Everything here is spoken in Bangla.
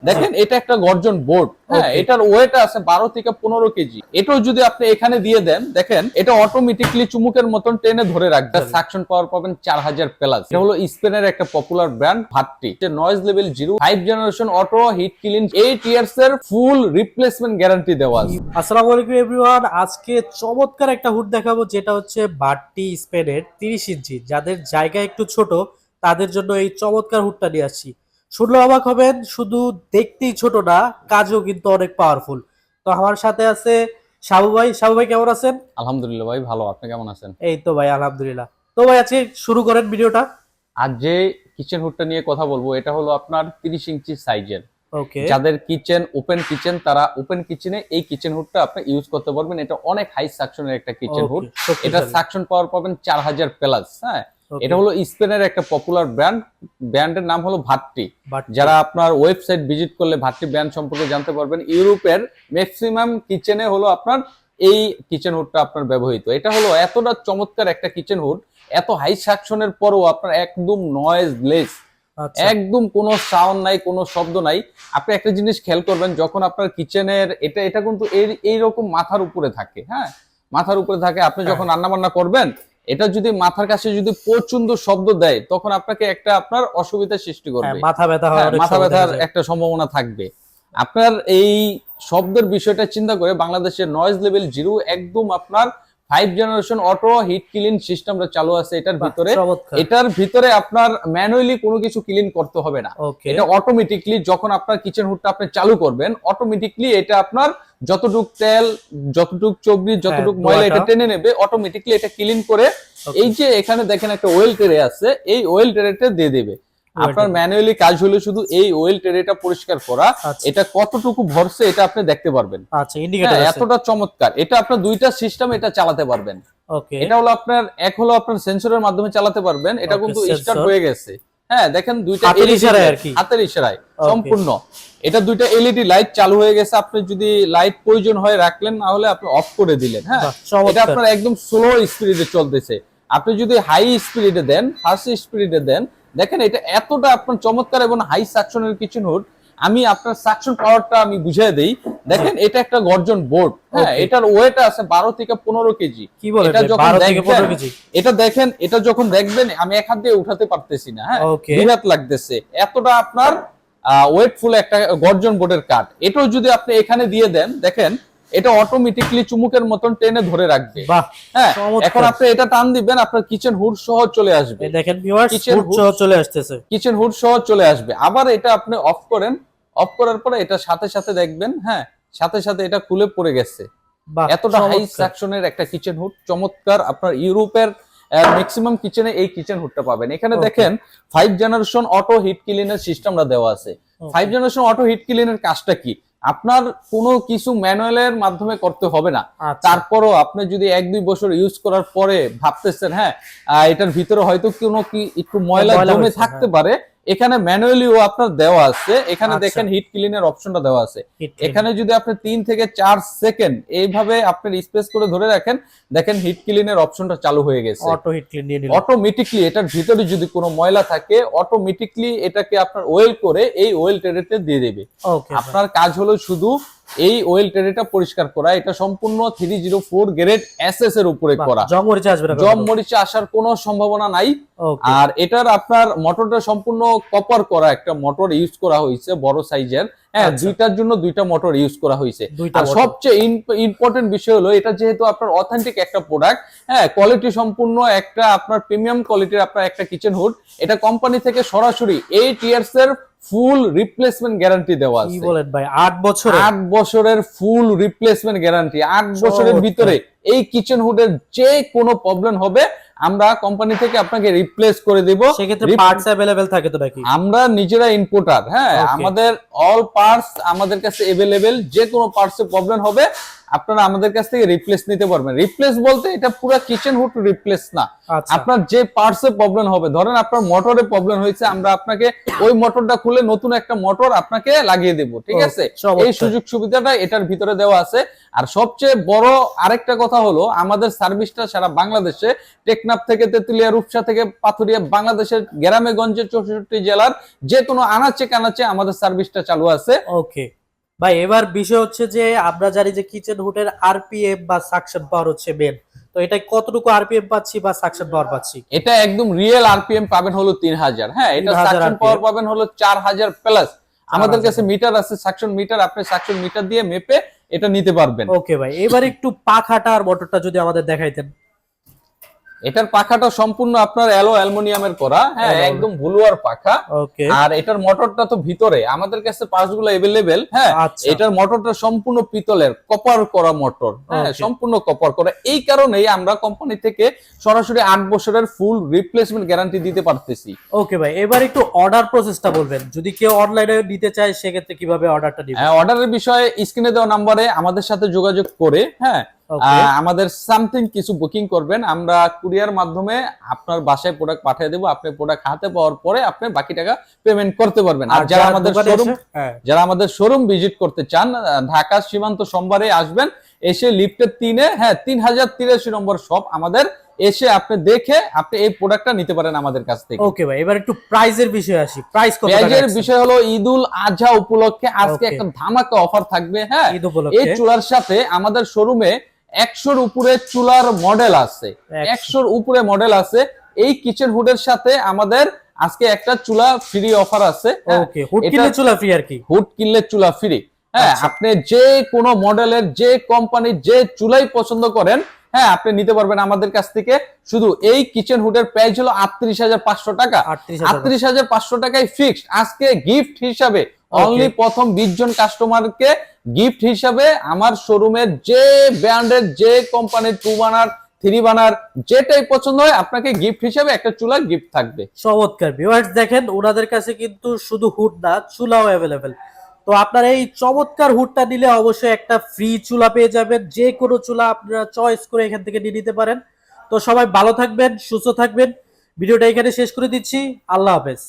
দেখেন এটা একটা গর্জন বোর্ড, হ্যাঁ এটার ওয়েট আছে 12 থেকে 15 কেজি। এটাও যদি আপনি এখানে দিয়ে দেন, দেখেন এটা অটোমেটিকলি চুমুকের মতন টেনে ধরে রাখবে। সাকশন পাওয়ার পাবেন 4000 প্লাস। এটা হলো স্পেনের একটা পপুলার ব্র্যান্ড ভাট্টি। Noise level 0, 5 generation auto heat clean, 8 years এর ফুল রিপ্লেসমেন্ট গ্যারান্টি দেওয়া আছে। আসসালামু আলাইকুম এভরিওয়ান, আজকে চমৎকার একটা হুড দেখাবো যেটা হচ্ছে ভাট্টি স্পেনের 30 ইঞ্চি। যাদের জায়গা একটু ছোট তাদের জন্য এই চমৎকার হুডটা নিয়ে আসছি। শুনলে অবাক হবেন, শুধু দেখতেই ছোট না, কাজও কিন্তু অনেক পাওয়ারফুল। তো আমার সাথে আছে সাবু ভাই। সাবু ভাই কেমন আছেন? আলহামদুলিল্লাহ ভাই ভালো, আপনি কেমন আছেন? এই তো ভাই আলহামদুলিল্লাহ। তো ভাই আজকে শুরু করেন ভিডিওটা। আজ যে কিচেন হুডটা নিয়ে কথা বলবো এটা হলো আপনার 30 ইঞ্চি সাইজের। ওকে, যাদের কিচেন ওপেন কিচেন তারা ওপেন কিচেনে এই কিচেন হুডটা আপনি ইউজ করতে পারবেন। এটা অনেক হাই সাকশনের একটা কিচেন হুড। এটা সাকশন পাওয়ার পাবেন 4000 প্লাস। হ্যাঁ, এটা হলো স্পেনের একটা পপুলার ব্র্যান্ড। ব্র্যান্ডের নাম হলো ভাট্টি। যারা আপনার ওয়েবসাইট ভিজিট করলে ভাট্টি ব্র্যান্ড সম্পর্কে জানতে পারবেন। ইউরোপের ম্যাক্সিমাম কিচেনে হলো আপনার এই কিচেন হুডটা আপনার ব্যবহৃত। এটা হলো এতটা চমৎকার একটা কিচেন হুড, এত হাই সাকশনের পরও আপনার একদম নয়েজলেস, একদম কোনো সাউন্ড নাই, কোনো শব্দ নাই। আপনি একটা জিনিস খেয়াল করবেন, যখন আপনার কিচেনের এটা কিন্তু এইরকম মাথার উপরে থাকে, হ্যাঁ মাথার উপরে থাকে। আপনি যখন রান্না বান্না করবেন, এটা যদি মাথার কাছে যদি প্রচন্ড শব্দ দেয় তখন আপনাকে একটা আপনার অসুবিধার সৃষ্টি করবে, মাথা ব্যথার একটা সম্ভাবনা থাকবে। আপনার এই শব্দের বিষয়টা চিন্তা করে বাংলাদেশের নয়েজ লেভেল 0 একদম আপনার 5 জেনারেশন অটো হিট ক্লিন সিস্টেমটা চালু আছে এটার ভিতরে। এটার ভিতরে আপনার ম্যানুয়ালি কোনো কিছু ক্লিন করতে হবে না। এটা অটোমেটিকলি যখন আপনার কিচেন হুডটা আপনি চালু করবেন, অটোমেটিকলি এটা আপনার যতটুক তেল, যতটুক চর্বি, যতটুক ময়লা এটা টেনে নেবে, অটোমেটিকলি এটা ক্লিন করে এই যে এখানে দেখেন একটা ওয়েল ট্রে আছে, এই ওয়েল ট্রেটা দিয়ে দেবে। আপনার ম্যানুয়ালি কাজ হলো শুধু এই ওয়েল ট্রেটা পরিষ্কার করা। এটা কতটুকু ভরছে এটা আপনি দেখতে পারবেন। আচ্ছা, ইন্ডিকেটর আছে, এতটা চমৎকার। এটা আপনার দুইটা সিস্টেম এটা চালাতে পারবেন। ওকে, এটা হলো আপনার এক হলো আপনার সেন্সরের মাধ্যমে চালাতে পারবেন। এটা কিন্তু স্টার্ট হয়ে গেছে, হ্যাঁ দেখেন দুইটা হাতের ইশারায় সম্পূর্ণ। এটা দুইটা এলইডি লাইট চালু হয়ে গেছে। আপনি যদি লাইট প্রয়োজন হয় রাখলেন, না হলে আপনি অফ করে দিলেন। হ্যাঁ, এটা আপনার একদম স্লো স্পিডে চলতেছে। আপনি যদি হাই স্পিডে দেন, ফাস্ট স্পিডে দেন, দেখেন এটা এতটা আপনার চমৎকার এবং হাই সাকশনের কিচেন হুড। আমি আপনার সাকশন পাওয়ারটা আমি বুঝিয়ে দেই। দেখেন এটা একটা গর্জন বোর্ড, হ্যাঁ এটার ওয়েট আছে 12 থেকে 15 কেজি। এটা যখন দেখবেন, এটা দেখেন, এটা যখন দেখবেন আমি এক হাত দিয়ে উঠাতে পারতেছি না, হ্যাঁ দুই হাত লাগতেছে, এতটা আপনার ওয়েটফুল একটা গর্জন বোর্ডের কাঠ। এটাও যদি আপনি এখানে দিয়ে দেন, দেখেন এটা অটোমেটিকলি চুমুকের মতন টেনে ধরে রাখবে। হ্যাঁ, এখন আপনি এটা টান দিবেন, আপনার কিচেন হুড সহ চলে আসবে। দেখেন ভিউয়ার্স, হুড সহ চলে আসতেছে, কিচেন হুড সহ চলে আসবে। আবার এটা আপনি অফ করেন, অফ করার পরে এটা সাথে সাথে দেখবেন, হ্যাঁ সাথে সাথে এটা খুলে পড়ে গেছে। এতটা হাই সাকশনের একটা কিচেন হুড, চমৎকার। আপনার ইউরোপের ম্যাক্সিমাম কিচেনে এই কিচেন হুডটা পাবেন। এখানে দেখেন 5 জেনারেশন অটো হিট ক্লিনের সিস্টেমটা দেওয়া আছে। 5 জেনারেশন অটো হিট ক্লিনের কাজটা কি? আপনার কোনো কিছু ম্যানুয়ালের মাধ্যমে করতে হবে না। তারপরও আপনি যদি 1-2 বছর ইউজ করার পরে ভাবতেছেন, হ্যাঁ এটার ভিতরে হয়তো কোনো কি একটু ময়লা জমে থাকতে পারে, এখানে ম্যানুয়ালিও আপনার দেওয়া আছে। এখানে দেখেন হিট ক্লিনের অপশনটা দেওয়া আছে। এখানে যদি আপনি 3 থেকে 4 সেকেন্ড এইভাবে আপনার স্পেস করে ধরে রাখেন, দেখেন হিট ক্লিনের অপশনটা চালু হয়ে গেছে। অটো হিট ক্লিন দিয়ে দিল অটোমেটিকলি। এটার ভিতরে যদি কোনো ময়লা থাকে, অটোমেটিকলি এটাকে আপনার ওয়েল করে এই ওয়েল ট্রেতে দিয়ে দেবে। আপনার কাজ হলো শুধু এই ওয়েল ট্রেটা পরিষ্কার করা। এটা সম্পূর্ণ 304 গ্রেড এসএস এর উপরে করা। জং মরিচা আসার কোনো সম্ভাবনা নাই। আর এটার আপনার মোটরটা সম্পূর্ণ কপার করা একটা মোটর ইউজ করা হয়েছে, বড় সাইজের। হ্যাঁ, দুইটার জন্য দুইটা মোটর ইউজ করা হয়েছে। আর সবচেয়ে ইম্পর্টেন্ট বিষয় হলো এটা যেহেতু আপনার অথেন্টিক একটা প্রোডাক্ট, হ্যাঁ কোয়ালিটি সম্পূর্ণ একটা আপনার প্রিমিয়াম কোয়ালিটির আপনার একটা কিচেন হুড। এটা কোম্পানি থেকে সরাসরি 8 ইয়ার্স এর ফুল রিপ্লেসমেন্ট গ্যারান্টি দেওয়া আছে। কি বলেন ভাই, 8 বছরের ফুল রিপ্লেসমেন্ট গ্যারান্টি। 8 বছরের ভিতরে এই কিচেন হুডের যে কোনো প্রবলেম হবে আমরা কোম্পানি থেকে আপনাকে রিপ্লেস করে দেব। সেক্ষেত্রে পার্টস अवेलेबल থাকে তো নাকি? আমরা নিজেরা ইম্পোর্টার, হ্যাঁ আমাদের অল পার্টস আমাদের কাছে अवेलेबल। যে কোনো পার্টসে প্রবলেম হবে আপনারা আমাদের কাছ থেকে রিপ্লেস নিতে পারবেন। রিপ্লেস বলতে এটা পুরো কিচেন হুড রিপ্লেস না, আপনার যে পার্টসে প্রবলেম হবে, ধরেন আপনার মোটরে প্রবলেম হয়েছে, আমরা আপনাকে ওই মোটরটা খুলে নতুন একটা মোটর আপনাকে লাগিয়ে দেব, ঠিক আছে? এই সুযোগ সুবিধাটা এটার ভিতরে দেওয়া আছে। আর সবচেয়ে বড় আরেকটা কথা হলো, আমাদের সার্ভিসটা সারা বাংলাদেশে, টেকনাফ থেকে তেতুলিয়া, রূপসা থেকে পাথুরিয়া, বাংলাদেশের গ্রামে গঞ্জে 64 জেলার যে কোনো আনাচে কানাচে আমাদের সার্ভিসটা চালু আছে। ওকে ভাই, এবার বিষয় হচ্ছে যে আমরা জানি যে কিচেন হুডের আরপিএম বা সাকশন পাওয়ার হচ্ছে মেন, তো এটা কতটুকু আরপিএম পাচ্ছি বা সাকশন পাওয়ার পাচ্ছি? এটা একদম রিয়েল আরপিএম পাবেন হলো 3000। হ্যাঁ, এটা সাকশন পাওয়ার পাবেন হলো 4000 প্লাস। আমাদের কাছে মিটার আছে, সাকশন মিটার, আপনি সাকশন মিটার দিয়ে মেপে এটা নিতে পারবেন। ওকে ভাই, এবার একটু পাখাটা আর মোটরটা যদি আমাদের দেখাইতেন। এটার পাখাটা সম্পূর্ণ আপনার অ্যালুমিনিয়ামের করা, হ্যাঁ, একদম ভুলুয়ার পাখা। ওকে, আর এটার মোটরটা তো ভিতরে আমাদের কাছে পার্টসগুলো अवेलेबल। হ্যাঁ, এটার মোটরটা সম্পূর্ণ পিতলের কপার করা মোটর, হ্যাঁ, সম্পূর্ণ কপার করা। এই কারণেই আমরা কোম্পানি থেকে সরাসরি 8 বছরের ফুল রিপ্লেসমেন্ট গ্যারান্টি দিতে পারতেছি। ওকে ভাই, এবার একটু অর্ডার প্রসেসটা বলবেন, যদি কেউ অনলাইনে নিতে চায় সেক্ষেত্রে কিভাবে অর্ডারটা দিবে? হ্যাঁ, অর্ডারের বিষয়ে স্ক্রিনে দেওয়া নম্বরে আমাদের সাথে যোগাযোগ করে, হ্যাঁ, আমাদের সামথিং কিছু বুকিং করবেন, আমরা কুরিয়ার মাধ্যমে আপনার বাসায় প্রোডাক্ট পাঠিয়ে দেবো। আপনি প্রোডাক্ট হাতে পাওয়ার পরে আপনি বাকি টাকা পেমেন্ট করতে পারবেন। আর যারা আমাদের শোরুম ভিজিট করতে চান, ঢাকা সীমান্ত সোমবারে আসবেন, এসে লিফটের 3-এ, হ্যাঁ, 3083 নম্বর শপ আমাদের, এসে আপনি দেখে আপনি এই প্রোডাক্টটা নিতে পারেন আমাদের কাছ থেকে। ওকে ভাই, এবার একটু প্রাইজের বিষয়ে আসি। প্রাইস কত? প্রাইজের বিষয় হলো ঈদুল আজহা উপলক্ষে আজকে একটা ধামাকা অফার থাকবে। হ্যাঁ, এই চুলার সাথে আমাদের শোরুমে 100-র উপরে চুলার মডেল আছে, 100-র উপরে মডেল আছে। এই কিচেন হুডের সাথে আমাদের আজকে একটা চুলা ফ্রি অফার আছে। ওকে, হুড কিনলে চুলা ফ্রি আর কি? হুড কিনলে চুলা ফ্রি। হ্যাঁ, আপনি যে কোনো মডেলের, যে কোম্পানির যে চুলাই পছন্দ করেন, হ্যাঁ, আপনি নিতে পারবেন আমাদের কাছ থেকে। শুধু এই কিচেন হুডের প্রাইস হলো 38500 টাকা। 38500 টাকায় ফিক্সড। আজকে গিফট হিসাবে অনলি প্রথম 20 জন কাস্টমারকে গিফট হিসাবে আমার শোরুমের যে ব্র্যান্ডের, যে কোম্পানির 2 বার্নার 3 বার্নার যেটাই পছন্দ হয়, আপনাকে গিফট হিসাবে একটা চুলা গিফট থাকবে। চমৎকার ভিউয়ার্স, দেখেন ওনাদের কাছে কিন্তু শুধু হুড না, চুলাও अवेलेबल। তো আপনারা এই চমৎকার হুডটা নিলে অবশ্যই একটা ফ্রি চুলা পেয়ে যাবেন। যে কোনো চুলা আপনারা চয়েস করে এখান থেকে নিয়ে নিতে পারেন। তো সবাই ভালো থাকবেন, সুস্থ থাকবেন। ভিডিওটা এখানে শেষ করে দিচ্ছি। আল্লাহ হাফেজ।